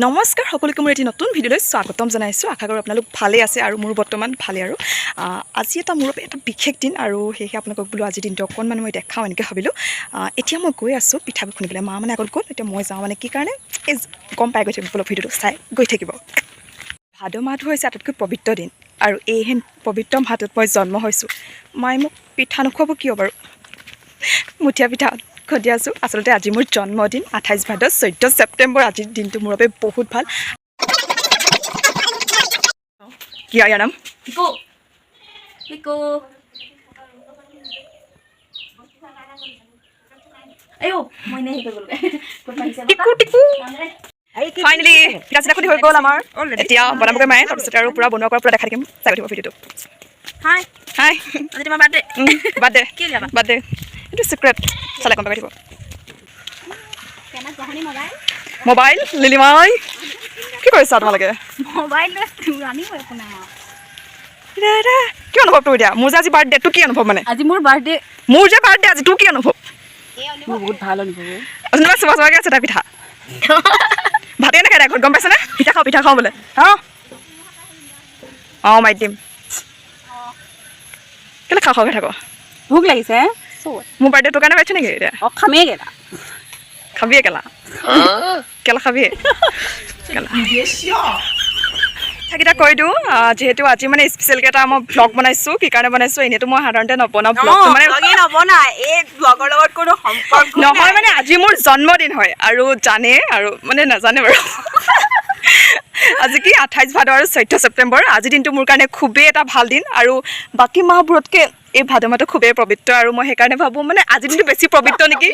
নমস্কাৰ সকলোকে মোৰ এটি নতুন ভিডিঅ'লৈ স্বাগতম জনাইছোঁ। আশা কৰোঁ আপোনালোক ভালে আছে আৰু মোৰ বৰ্তমান ভালে আৰু আজি মোৰ এটা বিশেষ দিন আৰু সেয়েহে আপোনালোকক বোলো আজি দিনটো অকণমান মই দেখাওঁ এনেকৈ ভাবিলোঁ। এতিয়া মই গৈ আছোঁ পিঠাগুৰি খুন্দিবলৈ। মা মানে আগত গ'ল, এতিয়া মই যাওঁ মানে কি কাৰণে এই গম পাই গৈ থাকিব বোলো, ভিডিঅ'টো চাই গৈ থাকিব। ভাদ মাহটো হৈছে আটাইতকৈ পবিত্ৰ দিন আৰু এইহেন পবিত্ৰ মাহটোত মই জন্ম হৈছোঁ। মায়ে মোক পিঠা নোখোৱাব কিয় বাৰু? মুঠীয়া পিঠা খুন্দি আছোঁ। আচলতে আজি মোৰ জন্মদিন 28 ভাদ 14 ছেপ্টেম্বৰ। আজিৰ দিনটো মোৰ বাবে বহুত ভাল। কি ইয়াৰ নাম? Piku. Piku. Ayo, mau ini itu dulu. Tiku Tiku finally পিঠা চিঠা খুন্দি হৈ গ'ল আমাৰ। এতিয়া বনাবগৈ মায়ে, তাৰপিছত আৰু পূৰা বনোৱা কৰাৰ পৰা দেখাই থাকিম। চাই থাকিব ভিডিঅ'টো। Hai. হাই Nanti mama birthday. বাৰ্থডে কি উলিয়াবা? বাৰ্থডে এইটো চিক্ৰেট চালে গম পাই থাকিব। মোবাইল লিলিমাই কি কৰিছা তোমালোকে? Mobile running হৈ আছে না। কি অনুভৱ তোৰ এতিয়া? মোৰ যে আজি বাৰ্থডে, তোৰ কি অনুভৱ মানে? আজি মোৰ বাৰ্থডে। মোৰ যে বাৰ্থডে আজি, তোৰ কি অনুভৱ? মোৰ বহুত ভাল অনুভৱ। তোমাৰ চুবা চুবাকৈ আছে তাৰ পিঠা। ভাতে নাখায় তাই ঘৰত, গম পাইছেনে? পিঠা খাওঁ বোলে। অঁ মাৰি দিম। কেলৈ খাওঁকৈ থাকো? ভোক লাগিছে। মোৰ বাৰ্থডে তোৰ কাৰণে পাইছে নেকি এতিয়া? অঁ খামেই গেলা। খাবিয়ে কেলা? কেলা খাবিয়ে? কেইটা কৈ দিওঁ, যিহেতু আজি মানে স্পেচিয়েলকৈ এটা মই ব্লগ বনাইছোঁ। কি কাৰণে বনাইছোঁ? এনেইতো মই সাধাৰণতে নবনাওঁ ব্লগটো, মানে নবনাই এই ব্লগৰ লগত কোনো সম্পৰ্ক নহয়, মানে আজি মোৰ জন্মদিন হয় আৰু জানে আৰু মানে নাজানে বাৰু। আজি কি 28 ভাদ আৰু 14 ছেপ্টেম্বৰ। আজিৰ দিনটো মোৰ কাৰণে খুবেই এটা ভাল দিন আৰু বাকী মাহবোৰতকৈ এই ভাদ মাহটো খুবেই পবিত্ৰ আৰু মই সেইকাৰণে ভাবোঁ মানে আজিৰ দিনটো বেছি পবিত্ৰ নেকি,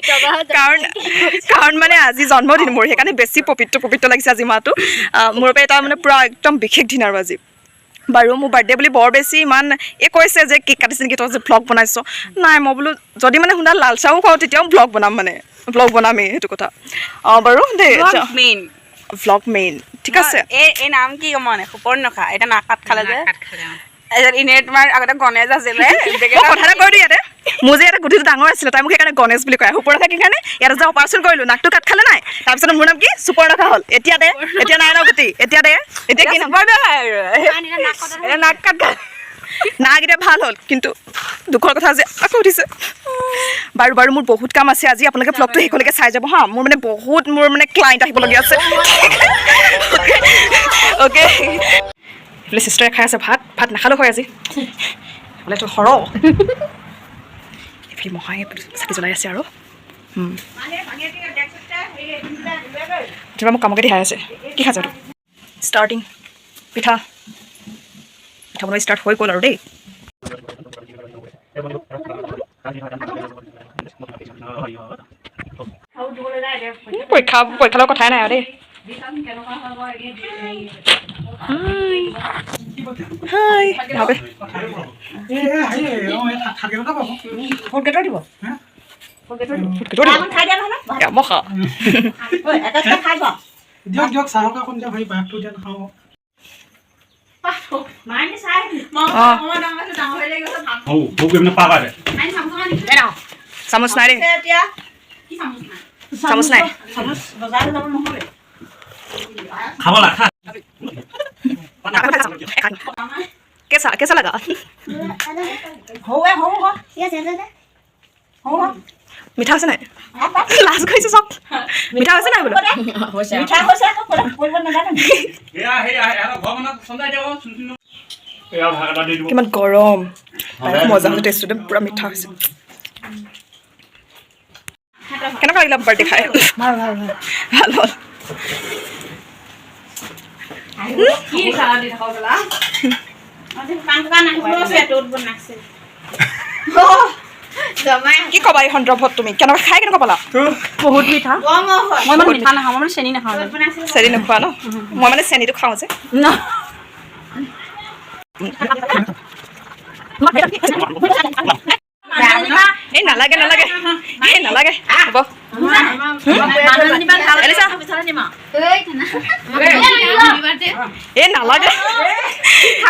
কাৰণ মানে আজি জন্মদিন মোৰ, সেইকাৰণে বেছি পবিত্ৰ লাগিছে আজি মাহটো। মোৰ বাবে এটা মানে পূৰা একদম বিশেষ দিন আৰু আজি। বাৰু মোৰ বাৰ্থডে বুলি বৰ বেছি ইমান কৈছে যে কেক কাটিছে নেকি, তই যে ভ্লগ বনাইছ। নাই, মই বোলো যদি মানে শুনা লাল চাহো খাওঁ তেতিয়াও ভ্লগ বনাম, মানে ভ্লগ বনামেই সেইটো কথা। বাৰু দেই ভ্লগ মেইন ঠিক আছে। এই নাম কি মানে সুপৰ্ণখা, এটা নাক কাট খালে যে এনেই তোমাৰ আগতে গণেশ আছিলে। কথা এটা কৈ দিওঁ ইয়াতে, মোৰ যে এটা গুটিটো ডাঙৰ আছিলে, তাই মোক সেইকাৰণে গণেশ বুলি কয়। সুপৰ্ণখা কি কাৰণে? ইয়াতে যে অপাৰেশ্যন কৰিলোঁ, নাকটো কাট খালে নাই, তাৰপিছত মোৰ নাম কি সুপৰ্ণখা হ'ল। এতিয়া নাই ন গুটি, এতিয়া কি নাম? নাক কাট নাক এতিয়া ভাল হ'ল, কিন্তু দুখৰ কথা যে আকৌ উঠিছে। বাৰু মোৰ বহুত কাম আছে আজি। আপোনালোকে ব্লগটো শেষলৈকে চাই যাব হা। মোৰ মানে ক্লাইণ্ট আহিবলগীয়া আছে। অ'কে, এইফালে চিষ্টাৰে খাই আছে ভাত নাখালেও হয় আজি। এইফালেতো সৰহ, এইফালে মহাই চাকি জ্বলাই আছে আৰু এতিয়া মোক কামকে দেখাই আছে। কি খাইছ তোৰ? ষ্টাৰ্টিং পিঠা বনাই ষ্টাৰ্ট হৈ গ'ল আৰু দেই। পৰীক্ষাৰ কথাই নাই আৰু দেই। চামুচ নাই দেই, চামুচ নাই। কেঁচা লাগা মিঠা হৈছে নাই? লাজ কৰিছে চব। মিঠা হৈছে নাই বোলো? কিমান গৰম, মজা হৈছে টেষ্টটো, পূৰা মিঠা হৈছে। কেনেকুৱা লাগিলে বাৰ্থডে খাই? ভাল হ'ল। কি ক'বা এই সন্দৰ্ভত? তুমি কেনেকুৱা পালা? বহুত মিঠা। মই মানে মিঠা নাখাওঁ, মই মানে চেনি নাখাওঁ। চেনি নোখোৱা ন? মই মানে চেনিটো খাওঁ যে। এই নালাগে হ'ব এলিছা এ নালাগে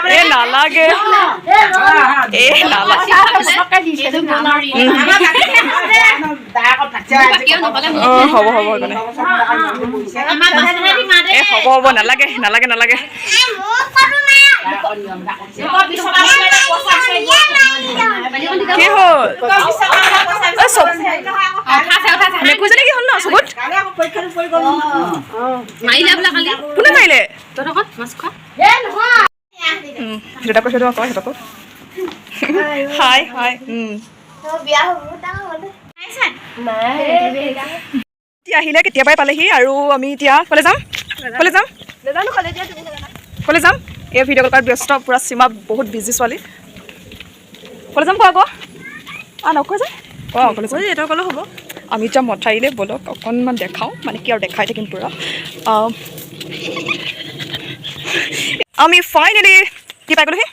এ নালাগে এ নালাগে হ'ব হ'ব একো নাই এ হ'ব হ'ব নালাগে নালাগে নালাগে কি হ'ল মেকুৰীজনী কি হ'ল ন চকুত কোনে মাৰিলে দেউতাকক সেইটো কয় সিহঁতকো হাই হাই এতিয়া আহিলে কেতিয়াবাই পালেহি আৰু আমি এতিয়া ক'লে যাম ক'লে যাম ক'লে যাম এই ভিডিঅ' কল কৰাত ব্যস্ত পূৰা সীমা বহুত বিজি ছোৱালী ক'লে যাম কোৱা আকৌ নকয় যে ক'লে যাম এইটো ক'লেও হ'ব আমি এতিয়া মঠাৰিলে ব'লক অকণমান দেখাওঁ মানে কি আৰু দেখাই থাকিম পূৰা আমি ফাইনেলি কি পাই গ'লোহি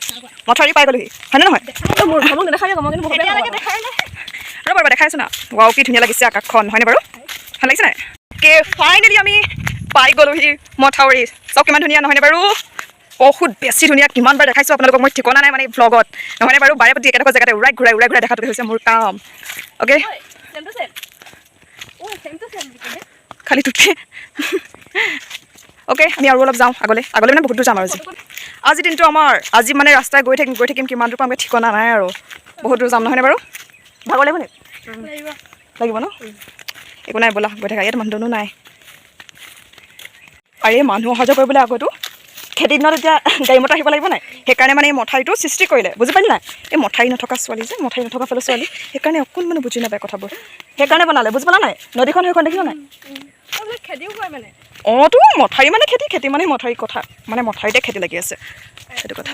মঠাৰি পাই গ'লোহি হয়নে নহয় ৰ'বা ৰ'বা দেখাইছোঁ না ৱাও কি ধুনীয়া লাগিছে আকাশখন হয়নে বাৰু ভাল লাগিছে নাই অ'কে ফাইনেলি আমি পাই গ'লোহি মঠাউৰি চব কিমান ধুনীয়া নহয়নে বাৰু বহুত বেছি ধুনীয়া কিমানবাৰ দেখাইছোঁ আপোনালোকক মই ঠিকনা নাই মানে ভ্লগত নহয়নে বাৰু বাৰে প্ৰতি একেডোখৰ জেগাতে উৰাই ঘূৰাই দেখাটোকে হৈছে মোৰ কাম অ'কে খালি তুতে অ'কে আমি আৰু অলপ যাওঁ আগলৈ মানে বহুত দূৰ যাম আৰু আজি দিনটো আমাৰ আজি মানে ৰাস্তাই গৈ থাকিম কিমান দূৰ পামগৈ ঠিকনা নাই আৰু বহুত দূৰ যাম নহয়নে বাৰু ভাগৰ লাগিব নি লাগিব ন একো নাই ব'লা গৈ থাকা ইয়াত মানুহ নাই আৰে মানুহ অহা যোৱা কৰিবলৈ আগতো খেতি দিনত এতিয়া গাড়ী মটৰ আহিব লাগিব নাই সেইকাৰণে মানে এই মঠাৰিটো সৃষ্টি কৰিলে বুজি পালি নাই এই মঠাৰি নথকা ছোৱালী যে মঠাৰি নথকা ফালে ছোৱালী সেইকাৰণে অকণমান বুজি নাপায় কথাবোৰ সেইকাৰণে বনালে বুজি পালা নাই নদীখন সেইখন দেখিব নাই খেতিও হয় মানে অঁ তো মঠাৰি মানে খেতি মানে মঠাৰি কথা মানে মঠাৰিতে খেতি লাগি আছে সেইটো কথা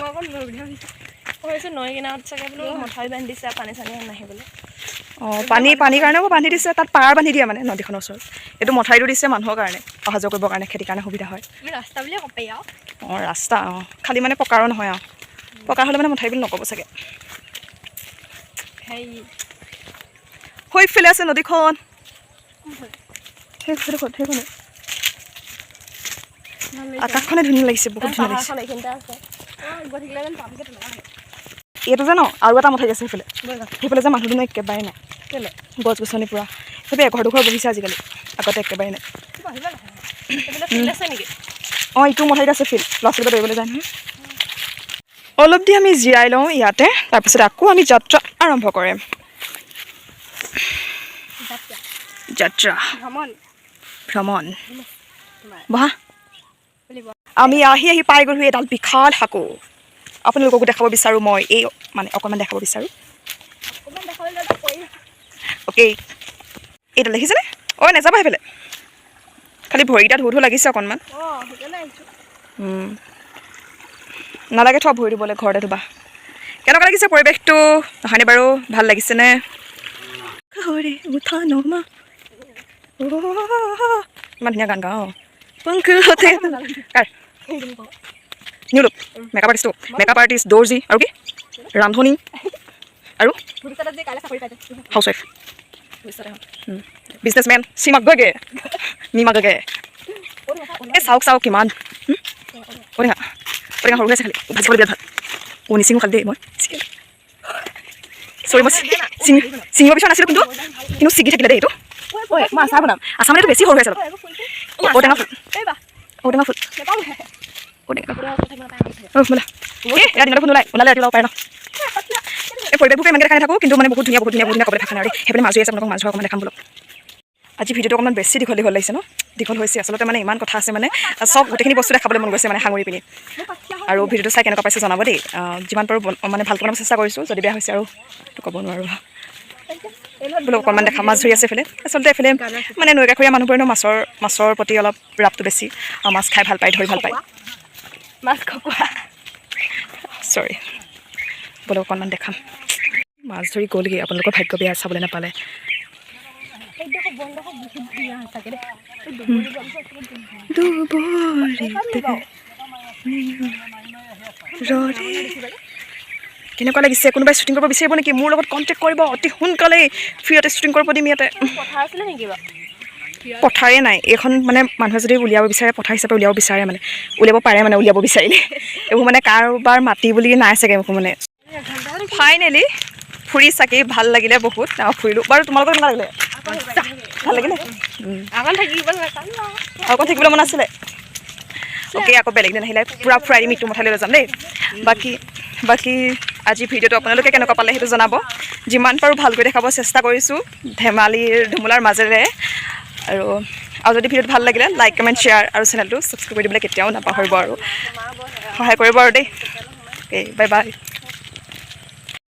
নৈ কিনাৰত চাগে বোলো মঠাৰি বান্ধি দিছে পানী চানী নাহিবলৈ অঁ পানীৰ কাৰণেও বান্ধি দিছে তাত পাৰ বান্ধি দিয়ে মানে নদীখনৰ ওচৰত এইটো মঠাৰিটো দিছে মানুহৰ কাৰণে অহা যোৱা কৰিবৰ কাৰণে খেতিৰ কাৰণে সুবিধা হয় ৰাস্তা বুলিয়ে ক'ব পাৰি আৰু অঁ ৰাস্তা অঁ খালি মানে পকাৰো নহয় আৰু পকা হ'লে মানে মঠাৰি বুলি নক'ব চাগে সেইফালে আছে নদীখন সেইখনে আকাশখনে ধুনীয়া লাগিছে বহুত ধুনীয়া লাগিছে এইটো যে ন আৰু এটা মঠাৰি আছে সেইফালে যে মানুহ দুনো একেবাৰে নাই গছ গছনি পূৰা সেইফালে এঘৰ দুঘৰ বহিছে আজিকালি আগতে একেবাৰে নাই অঁ ইটো মঠাৰিত আছে ফিল্ড ল'ৰা ছোৱালী দৌৰিবলৈ যায় নহয় অলপ দি আমি জিৰাই লওঁ ইয়াতে তাৰপিছত আকৌ আমি যাত্ৰা আৰম্ভ কৰিম যাত্ৰা ভ্ৰমণ বহা আমি আহি পাই গ'লোঁ এডাল বিশাল সাঁকো আপোনালোককো দেখাব বিচাৰোঁ মই এই মানে অকণমান দেখাব বিচাৰোঁ অ'কে এইডাল দেখিছেনে ঐ নাযাবা সেইফালে খালি ভৰিকেইটা ধুধু লাগিছে অকণমান নালাগে থোৱা ভৰি ধুবলৈ ঘৰতে ধুবা কেনেকুৱা লাগিছে পৰিৱেশটো নহয়নে বাৰু ভাল লাগিছেনে ইমান ধুনীয়া গান গাওঁ নিউ লুক মেকআপ আৰ্টিষ্ট দৰ্জি আৰু কি ৰান্ধনি আৰু হাউচ ৱাইফ বিজনেছমেন চিমাগগে নিমাগগে এই চাওক কিমান ঔটেঙা সৰু হৈ আছে খালি ভাজি খাবলৈ বিৰাট ভাল নিচিঙো খালি দেই মই চৰি মই চিঙিব বিচৰা নাছিলোঁ কিন্তু ছিগি থাকিলে দেই এইটো মই আচাৰ বনাম আচাৰ মানে এইটো বেছি সৰু হৈ আছে ঔটেঙা ফুল ঔটেঙা ফুল বোলা এয়া দিনতে ফোন ওলালে ৰাতি ওলাব পাৰে ন এই পৰিৱেশবোৰ ইমানকৈ দেখাই থাকোঁ কিন্তু মানে বহুত ধুনীয়া ক'বলৈ ভাষা নাই সেইফালে মাছ হৈ আছে আপোনালোকক মাছ ধৰা অকণমান দেখাম বলক আজি ভিডিঅ'টো অকণমান বেছি দীঘল লাগিছে ন দীঘল হৈছে আচলতে মানে ইমান কথা আছে মানে চব গোটেইখিনি বস্তু দেখাবলৈ মন গৈছে মানে সাঙুৰি পিনি আৰু ভিডিঅ'টো চাই কেনেকুৱা পাইছে জনাব দেই যিমান পাৰোঁ মানে ভালকৈ বনাব চেষ্টা কৰিছোঁ যদি বেয়া হৈছে আৰু ক'ব নোৱাৰোঁ বোলো অকণমান দেখা মাছ ধৰি আছে এইফালে আচলতে এইফালে মানে নৈ কাষৰীয়া মানুহবোৰেনো মাছৰ প্ৰতি অলপ ৰাপটো বেছি মাছ খাই ভাল পায় ধৰি ভাল পায় মাছ খকুৱা চৰি বোলো অকণমান দেখাম মাছ ধৰি গ'লগৈ আপোনালোকৰ ভাগ্য বেয়া চাবলৈ নাপালে কেনেকুৱা লাগিছে কোনোবাই শ্বুটিং কৰিব বিচাৰিব নেকি মোৰ লগত কণ্টেক্ট কৰিব অতি সোনকালেই ফ্ৰীতে শ্বুটিং কৰিব দিম ইয়াতে পথাৰে নাই এইখন মানে মানুহে যদি উলিয়াব বিচাৰে পথাৰ হিচাপে উলিয়াব বিচাৰে মানে উলিয়াব পাৰে মানে উলিয়াব বিচাৰিলে এইবোৰ মানে কাৰোবাৰ মাটি বুলি নাই চাগে এইবোৰ মানে ফাইনেলি ফুৰি চাকি ভাল লাগিলে বহুত ফুৰিলোঁ বাৰু তোমালোকৰ কেনেকুৱা লাগিলে ভাল লাগিলে অকণ থাকিবলৈ মন আছিলে অ'কে আকৌ বেলেগ দিন আহিলে পূৰা ফুৰাই দিম ইটো মঠালৈ লৈ যাম দেই বাকী আজি ভিডিঅ'টো আপোনালোকে কেনেকুৱা পালে সেইটো জনাব যিমান পাৰোঁ ভালকৈ দেখাব চেষ্টা কৰিছোঁ ধুমুলাৰ মাজেৰে আৰু যদি ভিডিঅ'টো ভাল লাগিলে লাইক কমেণ্ট শ্বেয়াৰ আৰু চেনেলটো ছাবস্ক্ৰাইব কৰি দিবলৈ কেতিয়াও নাপাহৰিব আৰু সহায় কৰিব আৰু দেই অ'কে বাই বাই